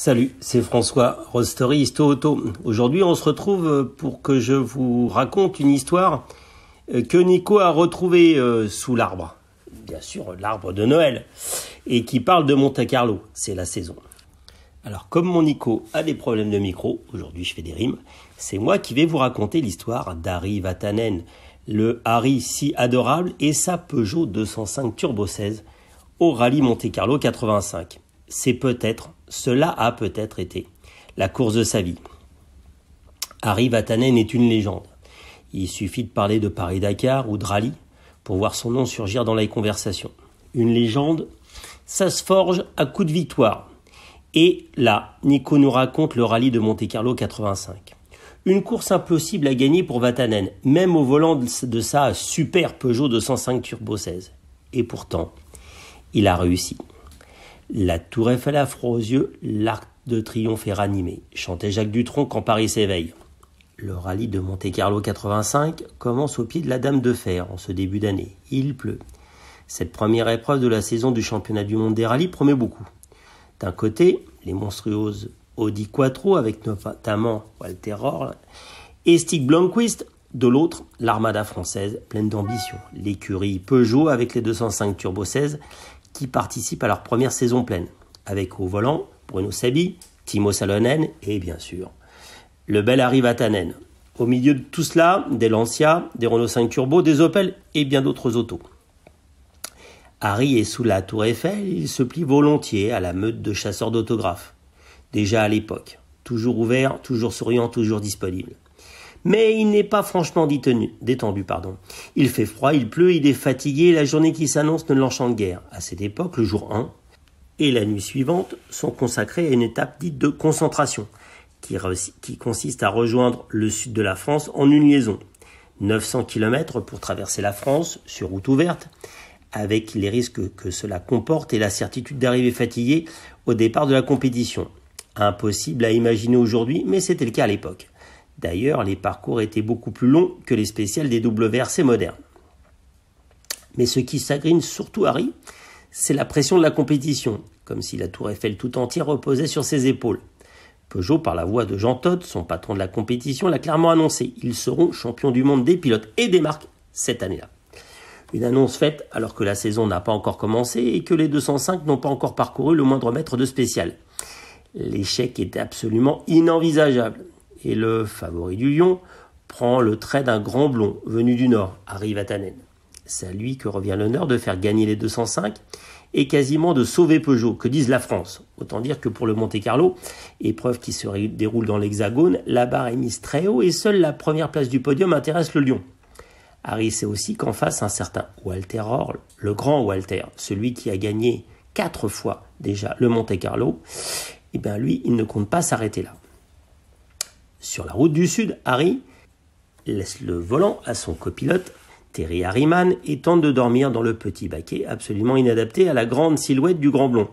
Salut, c'est François, Rostory Histo Auto. Aujourd'hui, on se retrouve pour que je vous raconte une histoire que Nico a retrouvée sous l'arbre. Bien sûr, l'arbre de Noël. Et qui parle de Monte-Carlo. C'est la saison. Alors, comme mon Nico a des problèmes de micro, aujourd'hui je fais des rimes, c'est moi qui vais vous raconter l'histoire d'Ari Vatanen, le Harry si adorable et sa Peugeot 205 Turbo 16 au rallye Monte-Carlo 85. Cela a peut-être été la course de sa vie. Ari Vatanen est une légende. Il suffit de parler de Paris-Dakar ou de rallye pour voir son nom surgir dans les conversations. Une légende, ça se forge à coups de victoire. Et là, Nico nous raconte le rallye de Monte-Carlo 85. Une course impossible à gagner pour Vatanen, même au volant de sa super Peugeot 205 Turbo 16. Et pourtant, il a réussi. La tour Eiffel a froid aux yeux, l'arc de triomphe est ranimé, chantait Jacques Dutronc quand Paris s'éveille. Le rallye de Monte-Carlo 85 commence au pied de la Dame de Fer en ce début d'année. Il pleut. Cette première épreuve de la saison du championnat du monde des rallyes promet beaucoup. D'un côté, les monstrueuses Audi Quattro avec notamment Walter Röhrl et Stig Blomqvist. De l'autre, l'armada française pleine d'ambition. L'écurie Peugeot avec les 205 Turbo 16 qui participent à leur première saison pleine. Avec au volant Bruno Sabi, Timo Salonen et bien sûr le bel Ari Vatanen. Au milieu de tout cela, des Lancia, des Renault 5 Turbo, des Opel et bien d'autres autos. Harry est sous la tour Eiffel, il se plie volontiers à la meute de chasseurs d'autographes. Déjà à l'époque, toujours ouvert, toujours souriant, toujours disponible. Mais il n'est pas franchement détendu. Il fait froid, il pleut, il est fatigué, la journée qui s'annonce ne l'enchante guère. À cette époque, le jour 1 et la nuit suivante sont consacrés à une étape dite de concentration, qui consiste à rejoindre le sud de la France en une liaison. 900 km pour traverser la France sur route ouverte, avec les risques que cela comporte et la certitude d'arriver fatigué au départ de la compétition. Impossible à imaginer aujourd'hui, mais c'était le cas à l'époque. D'ailleurs, les parcours étaient beaucoup plus longs que les spéciales des WRC modernes. Mais ce qui s'agrine surtout Harry, c'est la pression de la compétition, comme si la tour Eiffel tout entière reposait sur ses épaules. Peugeot, par la voix de Jean Todt, son patron de la compétition, l'a clairement annoncé. Ils seront champions du monde des pilotes et des marques cette année-là. Une annonce faite alors que la saison n'a pas encore commencé et que les 205 n'ont pas encore parcouru le moindre mètre de spécial. L'échec était absolument inenvisageable. Et le favori du lion prend le trait d'un grand blond venu du Nord, Ari Vatanen. C'est à lui que revient l'honneur de faire gagner les 205 et quasiment de sauver Peugeot, que dise la France. Autant dire que pour le Monte-Carlo, épreuve qui se déroule dans l'Hexagone, la barre est mise très haut et seule la première place du podium intéresse le lion. Harry sait aussi qu'en face, un certain Walter Röhrl, le grand Walter, celui qui a gagné 4 fois déjà le Monte-Carlo, eh bien lui, il ne compte pas s'arrêter là. Sur la route du Sud, Harry laisse le volant à son copilote, Terry Harriman, et tente de dormir dans le petit baquet absolument inadapté à la grande silhouette du grand blond.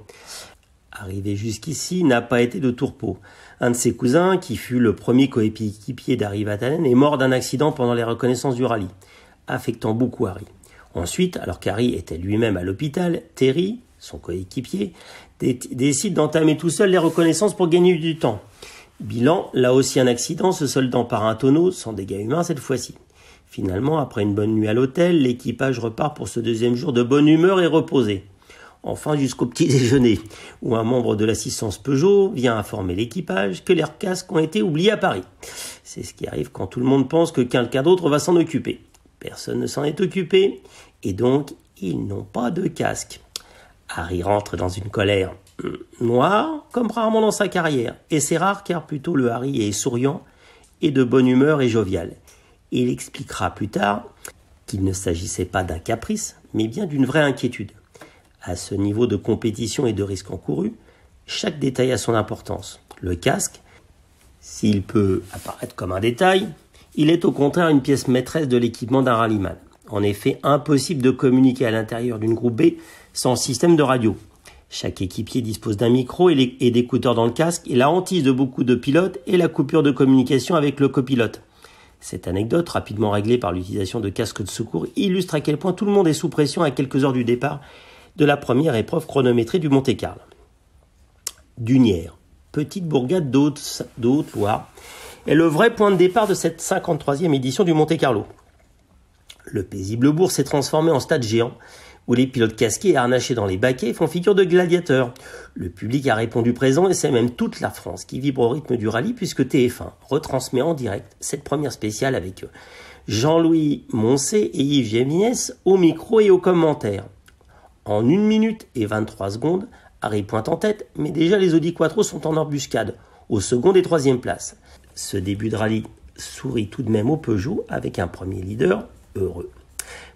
Arrivé jusqu'ici n'a pas été de tourpeau. Un de ses cousins, qui fut le premier coéquipier d'Ari Vatanen, est mort d'un accident pendant les reconnaissances du rallye, affectant beaucoup Harry. Ensuite, alors qu'Harry était lui-même à l'hôpital, Terry, son coéquipier, décide d'entamer tout seul les reconnaissances pour gagner du temps. Bilan, là aussi un accident se soldant par un tonneau, sans dégâts humains cette fois-ci. Finalement, après une bonne nuit à l'hôtel, l'équipage repart pour ce deuxième jour de bonne humeur et reposé. Enfin jusqu'au petit déjeuner, où un membre de l'assistance Peugeot vient informer l'équipage que leurs casques ont été oubliés à Paris. C'est ce qui arrive quand tout le monde pense que quelqu'un d'autre va s'en occuper. Personne ne s'en est occupé, et donc ils n'ont pas de casque. Harry rentre dans une colère noire, comme rarement dans sa carrière. Et c'est rare car plutôt le Harry est souriant et de bonne humeur et jovial. Il expliquera plus tard qu'il ne s'agissait pas d'un caprice, mais bien d'une vraie inquiétude. À ce niveau de compétition et de risque encouru, chaque détail a son importance. Le casque, s'il peut apparaître comme un détail, il est au contraire une pièce maîtresse de l'équipement d'un rallyman. En effet, impossible de communiquer à l'intérieur d'une groupe B sans système de radio. Chaque équipier dispose d'un micro et d'écouteurs dans le casque et la hantise de beaucoup de pilotes est la coupure de communication avec le copilote. Cette anecdote, rapidement réglée par l'utilisation de casques de secours, illustre à quel point tout le monde est sous pression à quelques heures du départ de la première épreuve chronométrée du Monte-Carlo. Dunière, petite bourgade d'Haute-Loire, est le vrai point de départ de cette 53e édition du Monte-Carlo. Le paisible bourg s'est transformé en stade géant, où les pilotes casqués et harnachés dans les baquets font figure de gladiateurs. Le public a répondu présent et c'est même toute la France qui vibre au rythme du rallye puisque TF1 retransmet en direct cette première spéciale avec Jean-Louis Moncé et Yves Géminès au micro et aux commentaires. En 1 minute et 23 secondes, Harry pointe en tête, mais déjà les Audi Quattro sont en embuscade, aux secondes et troisième places. Ce début de rallye sourit tout de même au Peugeot avec un premier leader heureux.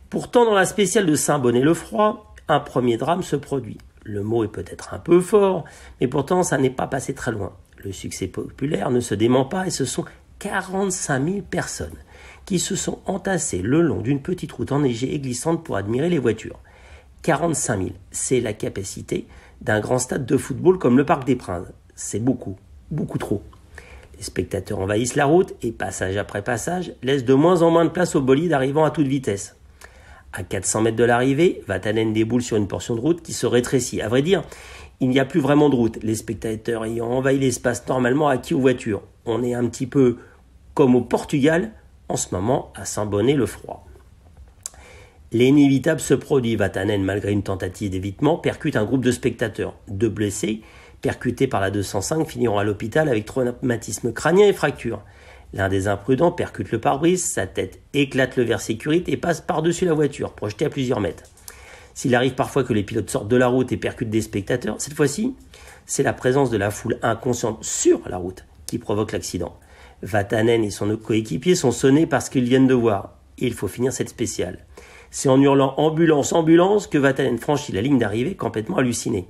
Pourtant, dans la spéciale de Saint-Bonnet-le-Froid, un premier drame se produit. Le mot est peut-être un peu fort, mais pourtant ça n'est pas passé très loin. Le succès populaire ne se dément pas et ce sont 45 000 personnes qui se sont entassées le long d'une petite route enneigée et glissante pour admirer les voitures. 45 000, c'est la capacité d'un grand stade de football comme le Parc des Princes. C'est beaucoup, beaucoup trop. Les spectateurs envahissent la route et passage après passage laissent de moins en moins de place aux bolides arrivant à toute vitesse. À 400 mètres de l'arrivée, Vatanen déboule sur une portion de route qui se rétrécit. À vrai dire, il n'y a plus vraiment de route, les spectateurs ayant envahi l'espace normalement acquis aux voitures. On est un petit peu comme au Portugal, en ce moment à Saint-Bonnet-le-Froid. L'inévitable se produit. Vatanen, malgré une tentative d'évitement, percute un groupe de spectateurs. 2 blessés, percutés par la 205, finiront à l'hôpital avec traumatisme crânien et fracture. L'un des imprudents percute le pare-brise, sa tête éclate le verre sécurité et passe par-dessus la voiture, projetée à plusieurs mètres. S'il arrive parfois que les pilotes sortent de la route et percutent des spectateurs, cette fois-ci, c'est la présence de la foule inconsciente sur la route qui provoque l'accident. Vatanen et son coéquipier sont sonnés parce qu'ils viennent de voir. Et il faut finir cette spéciale. C'est en hurlant « Ambulance, ambulance » que Vatanen franchit la ligne d'arrivée complètement halluciné.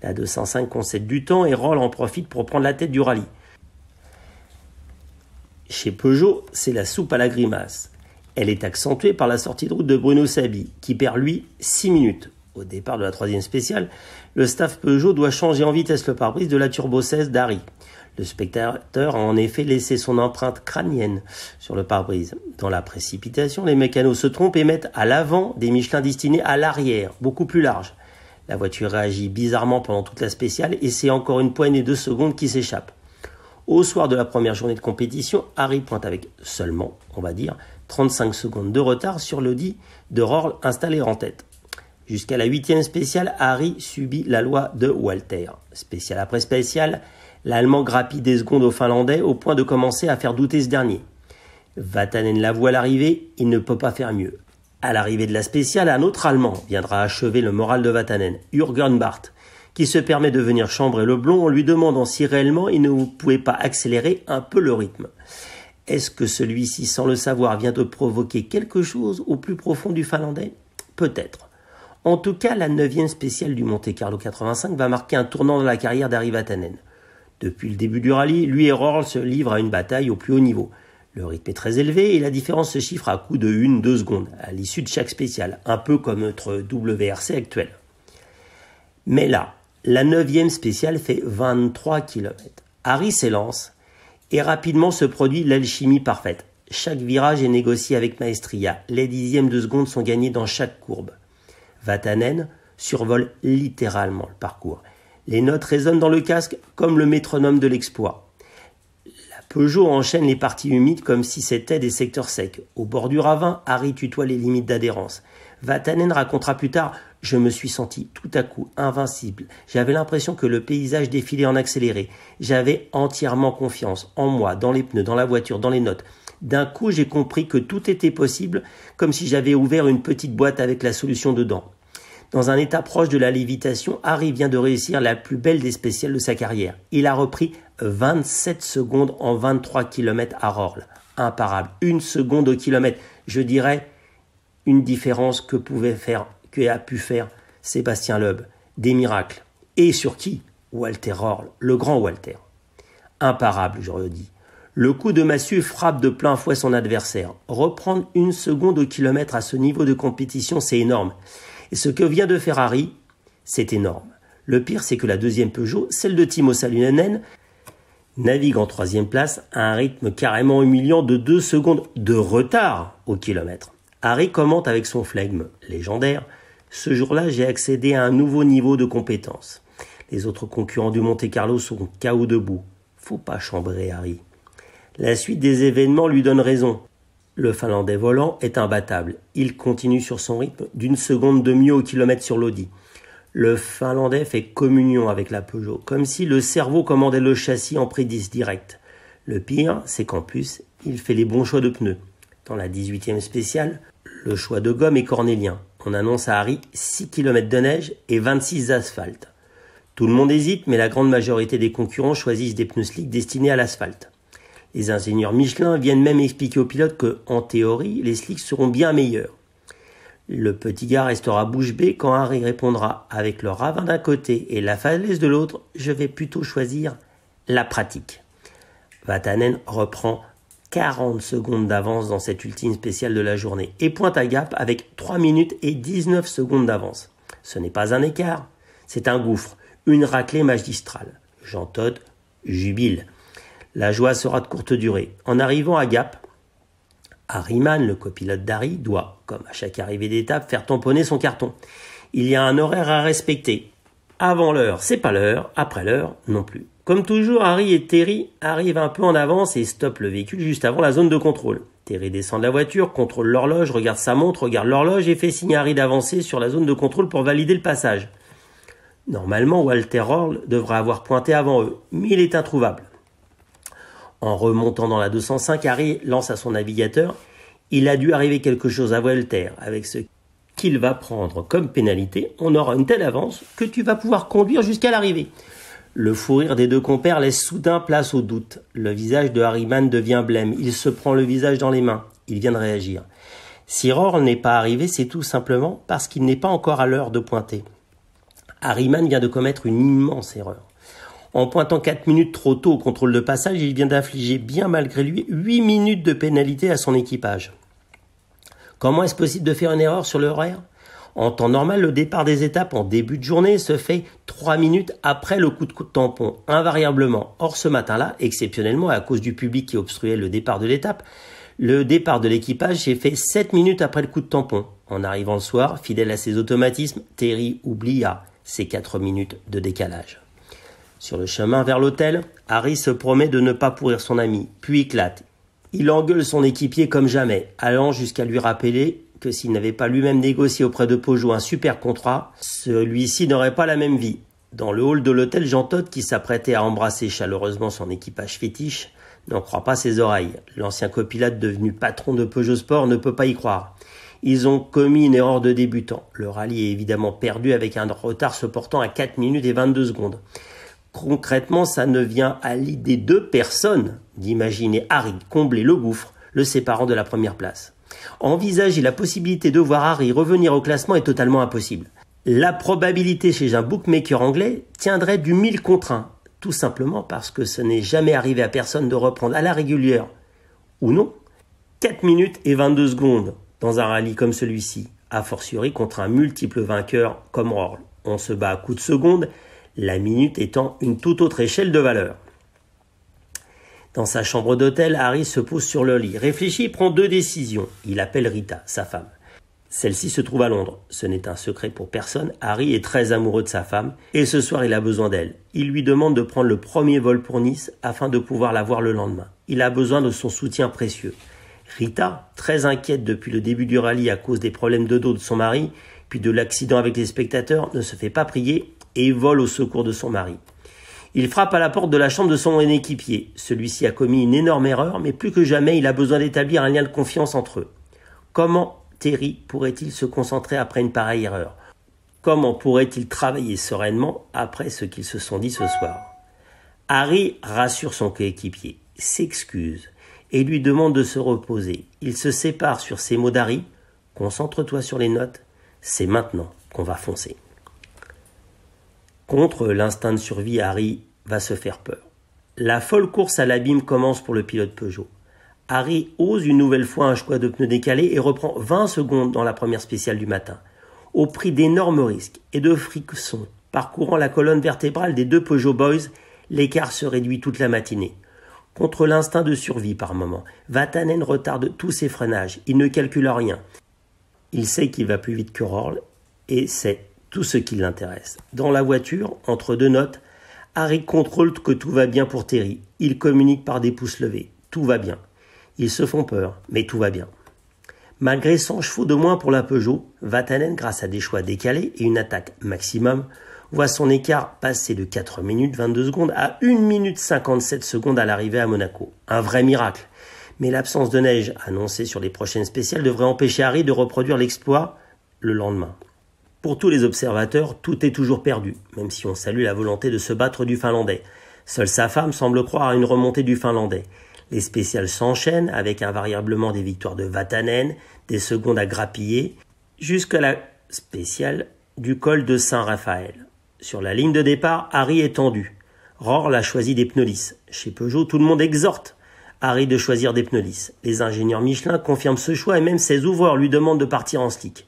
La 205 concède du temps et Roll en profite pour prendre la tête du rallye. Chez Peugeot, c'est la soupe à la grimace. Elle est accentuée par la sortie de route de Bruno Sabi, qui perd lui 6 minutes. Au départ de la 3e spéciale, le staff Peugeot doit changer en vitesse le pare-brise de la Turbo 16 d'Harry. Le spectateur a en effet laissé son empreinte crânienne sur le pare-brise. Dans la précipitation, les mécanos se trompent et mettent à l'avant des Michelin destinés à l'arrière, beaucoup plus larges. La voiture réagit bizarrement pendant toute la spéciale et c'est encore une poignée de secondes qui s'échappe. Au soir de la première journée de compétition, Harry pointe avec seulement, 35 secondes de retard sur l'Audi de Roll installé en tête. Jusqu'à la 8e spéciale, Harry subit la loi de Walter. Spéciale après spéciale, l'Allemand grappille des secondes au Finlandais au point de commencer à faire douter ce dernier. Vatanen l'avoue à l'arrivée, il ne peut pas faire mieux. À l'arrivée de la spéciale, un autre Allemand viendra achever le moral de Vatanen, Jürgen Barth, qui se permet de venir chambrer le blond en lui demandant si réellement il ne pouvait pas accélérer un peu le rythme. Est-ce que celui-ci, sans le savoir, vient de provoquer quelque chose au plus profond du Finlandais? Peut-être. En tout cas, la 9e spéciale du Monte-Carlo 85 va marquer un tournant dans la carrière d'Harry Vatanen. Depuis le début du rallye, lui et Roll se livrent à une bataille au plus haut niveau. Le rythme est très élevé et la différence se chiffre à coups de 1-2 secondes à l'issue de chaque spéciale, un peu comme notre WRC actuel. Mais là, la 9e spéciale fait 23 km. Harry s'élance et rapidement se produit l'alchimie parfaite. Chaque virage est négocié avec maestria. Les dixièmes de seconde sont gagnés dans chaque courbe. Vatanen survole littéralement le parcours. Les notes résonnent dans le casque comme le métronome de l'exploit. La Peugeot enchaîne les parties humides comme si c'était des secteurs secs. Au bord du ravin, Harry tutoie les limites d'adhérence. Vatanen racontera plus tard « Je me suis senti tout à coup invincible. J'avais l'impression que le paysage défilait en accéléré. J'avais entièrement confiance en moi, dans les pneus, dans la voiture, dans les notes. D'un coup, j'ai compris que tout était possible, comme si j'avais ouvert une petite boîte avec la solution dedans. » Dans un état proche de la lévitation, Harry vient de réussir la plus belle des spéciales de sa carrière. Il a repris 27 secondes en 23 km à Roll. Imparable. 1 seconde au kilomètre. Je dirais une différence que a pu faire Sébastien Loeb. Des miracles. Et sur qui? Walter Roll, le grand Walter. Imparable, je redis. Le coup de massue frappe de plein fouet son adversaire. Reprendre 1 seconde au kilomètre à ce niveau de compétition, c'est énorme. Et ce que vient de faire Harry, c'est énorme. Le pire, c'est que la 2e Peugeot, celle de Timo Salonen, navigue en 3e place à un rythme carrément humiliant de 2 secondes de retard au kilomètre. Harry commente avec son flegme légendaire « Ce jour-là, j'ai accédé à un nouveau niveau de compétence. Les autres concurrents du Monte-Carlo sont KO debout. Faut pas chambrer Harry. La suite des événements lui donne raison. Le Finlandais volant est imbattable. Il continue sur son rythme d'une seconde de mieux au kilomètre sur l'Audi. Le Finlandais fait communion avec la Peugeot, comme si le cerveau commandait le châssis en prise directe. Le pire, c'est qu'en plus, il fait les bons choix de pneus. Dans la 18e spéciale, le choix de gomme est cornélien. On annonce à Harry 6 km de neige et 26 d'asphalte. Tout le monde hésite, mais la grande majorité des concurrents choisissent des pneus slick destinés à l'asphalte. Les ingénieurs Michelin viennent même expliquer aux pilotes que, en théorie, les slicks seront bien meilleurs. Le petit gars restera bouche bée quand Harry répondra avec le ravin d'un côté et la falaise de l'autre, je vais plutôt choisir la pratique. Vatanen reprend 40 secondes d'avance dans cette ultime spéciale de la journée et pointe à Gap avec 3 minutes et 19 secondes d'avance. Ce n'est pas un écart, c'est un gouffre, une raclée magistrale. Jean Todt jubile. La joie sera de courte durée. En arrivant à Gap, Harriman, le copilote d'Harry, doit, comme à chaque arrivée d'étape, faire tamponner son carton. Il y a un horaire à respecter. Avant l'heure, c'est pas l'heure. Après l'heure, non plus. Comme toujours, Harry et Terry arrivent un peu en avance et stoppent le véhicule juste avant la zone de contrôle. Terry descend de la voiture, contrôle l'horloge, regarde sa montre, regarde l'horloge et fait signe à Harry d'avancer sur la zone de contrôle pour valider le passage. Normalement, Walter Röhrl devrait avoir pointé avant eux, mais il est introuvable. En remontant dans la 205, Harry lance à son navigateur « Il a dû arriver quelque chose à Walter. Avec ce qu'il va prendre comme pénalité, on aura une telle avance que tu vas pouvoir conduire jusqu'à l'arrivée. » Le fou rire des deux compères laisse soudain place au doute. Le visage de Harriman devient blême. Il se prend le visage dans les mains. Il vient de réagir. Si Röhrl n'est pas arrivé, c'est tout simplement parce qu'il n'est pas encore à l'heure de pointer. Harriman vient de commettre une immense erreur. En pointant 4 minutes trop tôt au contrôle de passage, il vient d'infliger bien malgré lui 8 minutes de pénalité à son équipage. Comment est-ce possible de faire une erreur sur l'horaire ? En temps normal, le départ des étapes en début de journée se fait 3 minutes après le coup de tampon, invariablement. Or, ce matin-là, exceptionnellement, à cause du public qui obstruait le départ de l'étape, le départ de l'équipage s'est fait 7 minutes après le coup de tampon. En arrivant le soir, fidèle à ses automatismes, Terry oublia ces 4 minutes de décalage. Sur le chemin vers l'hôtel, Harry se promet de ne pas pourrir son ami, puis éclate. Il engueule son équipier comme jamais, allant jusqu'à lui rappeler que s'il n'avait pas lui-même négocié auprès de Peugeot un super contrat, celui-ci n'aurait pas la même vie. Dans le hall de l'hôtel, Jean Todt, qui s'apprêtait à embrasser chaleureusement son équipage fétiche, n'en croit pas ses oreilles. L'ancien copilote devenu patron de Peugeot Sport ne peut pas y croire. Ils ont commis une erreur de débutant. Le rallye est évidemment perdu avec un retard se portant à 4 minutes et 22 secondes. Concrètement, ça ne vient à l'idée de personne d'imaginer Harry combler le gouffre, le séparant de la première place. Envisager la possibilité de voir Harry revenir au classement est totalement impossible. La probabilité chez un bookmaker anglais tiendrait du 1000 contre 1, tout simplement parce que ce n'est jamais arrivé à personne de reprendre à la régulière, ou non, 4 minutes et 22 secondes dans un rallye comme celui-ci, a fortiori contre un multiple vainqueur comme Röhrl. On se bat à coups de seconde, la minute étant une toute autre échelle de valeur. Dans sa chambre d'hôtel, Harry se pose sur le lit, réfléchit et prend 2 décisions. Il appelle Rita, sa femme. Celle-ci se trouve à Londres. Ce n'est un secret pour personne, Harry est très amoureux de sa femme et ce soir il a besoin d'elle. Il lui demande de prendre le premier vol pour Nice afin de pouvoir la voir le lendemain. Il a besoin de son soutien précieux. Rita, très inquiète depuis le début du rallye à cause des problèmes de dos de son mari, puis de l'accident avec les spectateurs, ne se fait pas prier et vole au secours de son mari. Il frappe à la porte de la chambre de son équipier. Celui-ci a commis une énorme erreur, mais plus que jamais, il a besoin d'établir un lien de confiance entre eux. Comment Terry pourrait-il se concentrer après une pareille erreur ? Comment pourrait-il travailler sereinement après ce qu'ils se sont dit ce soir ? Harry rassure son coéquipier, s'excuse et lui demande de se reposer. Il se sépare sur ces mots d'Harry. « Concentre-toi sur les notes, c'est maintenant qu'on va foncer. » Contre l'instinct de survie, Harry va se faire peur. La folle course à l'abîme commence pour le pilote Peugeot. Harry ose une nouvelle fois un choix de pneus décalé et reprend 20 secondes dans la première spéciale du matin. Au prix d'énormes risques et de frictions, parcourant la colonne vertébrale des 2 Peugeot Boys, l'écart se réduit toute la matinée. Contre l'instinct de survie par moment, Vatanen retarde tous ses freinages. Il ne calcule rien. Il sait qu'il va plus vite que Röhrl et c'est tout ce qui l'intéresse. Dans la voiture, entre deux notes, Harry contrôle que tout va bien pour Terry. Ils communiquent par des pouces levés. Tout va bien. Ils se font peur, mais tout va bien. Malgré 100 chevaux de moins pour la Peugeot, Vatanen, grâce à des choix décalés et une attaque maximum, voit son écart passer de 4 minutes 22 secondes à 1 minute 57 secondes à l'arrivée à Monaco. Un vrai miracle. Mais l'absence de neige annoncée sur les prochaines spéciales devrait empêcher Harry de reproduire l'exploit le lendemain. Pour tous les observateurs, tout est toujours perdu, même si on salue la volonté de se battre du Finlandais. Seule sa femme semble croire à une remontée du Finlandais. Les spéciales s'enchaînent avec invariablement des victoires de Vatanen, des secondes à grappiller, jusqu'à la spéciale du col de Saint-Raphaël. Sur la ligne de départ, Harry est tendu. Rohrl a choisi des pneus lisses. Chez Peugeot, tout le monde exhorte Harry de choisir des pneus lisses. Les ingénieurs Michelin confirment ce choix et même ses ouvreurs lui demandent de partir en slick.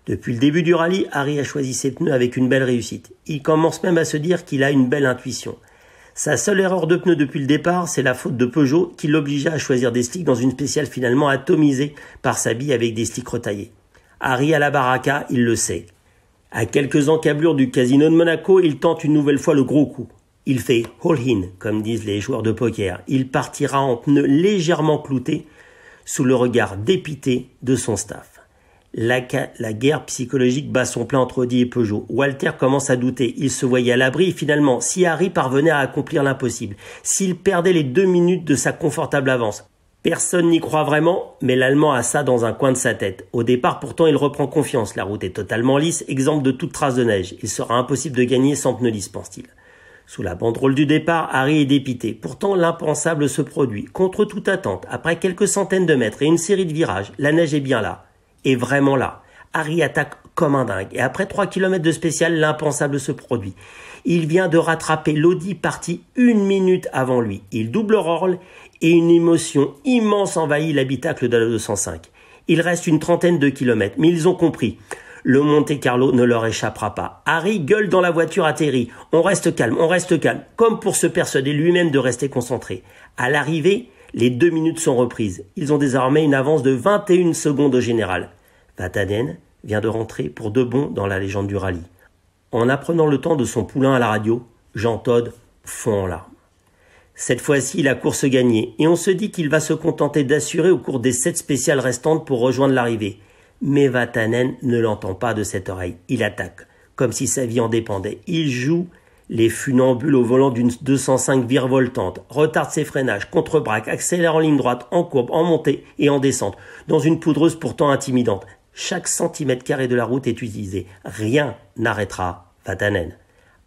Depuis le début du rallye, Harry a choisi ses pneus avec une belle réussite. Il commence même à se dire qu'il a une belle intuition. Sa seule erreur de pneus depuis le départ, c'est la faute de Peugeot qui l'obligea à choisir des slicks dans une spéciale finalement atomisée par sa bille avec des slicks retaillés. Harry à la baraka, il le sait. À quelques encablures du casino de Monaco, il tente une nouvelle fois le gros coup. Il fait all-in, comme disent les joueurs de poker. Il partira en pneus légèrement cloutés sous le regard dépité de son staff. La guerre psychologique bat son plein entre Audi et Peugeot. Walter commence à douter. Il se voyait à l'abri et finalement, si Harry parvenait à accomplir l'impossible, s'il perdait les 2 minutes de sa confortable avance, personne n'y croit vraiment, mais l'Allemand a ça dans un coin de sa tête. Au départ, pourtant, il reprend confiance. La route est totalement lisse, exempte de toute trace de neige. Il sera impossible de gagner sans pneus lisses, pense-t-il. Sous la banderole du départ, Harry est dépité. Pourtant, l'impensable se produit. Contre toute attente, après quelques centaines de mètres et une série de virages, la neige est bien là. Et vraiment là. Harry attaque comme un dingue. Et après 3 km de spécial, l'impensable se produit. Il vient de rattraper l'Audi parti 1 minute avant lui. Il double Rohrl et une émotion immense envahit l'habitacle de la 205. Il reste une trentaine de kilomètres, mais ils ont compris. Le Monte-Carlo ne leur échappera pas. Harry gueule dans la voiture à Terry. On reste calme, comme pour se persuader lui-même de rester concentré. À l'arrivée, les 2 minutes sont reprises. Ils ont désormais une avance de 21 secondes au général. Vatanen vient de rentrer pour de bon dans la légende du rallye. En apprenant le temps de son poulain à la radio, Jean Todt fond en larmes. Cette fois-ci, la course gagnée, et on se dit qu'il va se contenter d'assurer au cours des 7 spéciales restantes pour rejoindre l'arrivée. Mais Vatanen ne l'entend pas de cette oreille. Il attaque, comme si sa vie en dépendait. Il joue les funambules au volant d'une 205 virevoltante, retarde ses freinages, contre-braque, accélère en ligne droite, en courbe, en montée et en descente, dans une poudreuse pourtant intimidante. Chaque centimètre carré de la route est utilisé. Rien n'arrêtera Vatanen.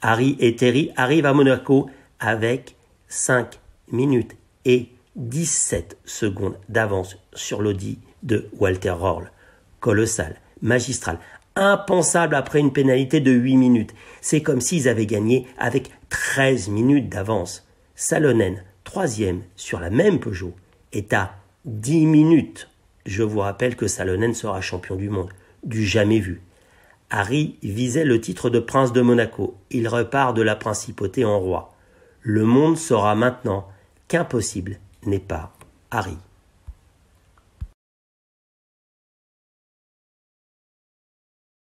Harry et Terry arrivent à Monaco avec 5 minutes et 17 secondes d'avance sur l'Audi de Walter Rohrl. Colossal, magistral, impensable après une pénalité de 8 minutes. C'est comme s'ils avaient gagné avec 13 minutes d'avance. Salonen, 3e sur la même Peugeot, est à 10 minutes. Je vous rappelle que Salonen sera champion du monde, du jamais vu. Harry visait le titre de prince de Monaco. Il repart de la principauté en roi. Le monde saura maintenant qu'impossible n'est pas Harry.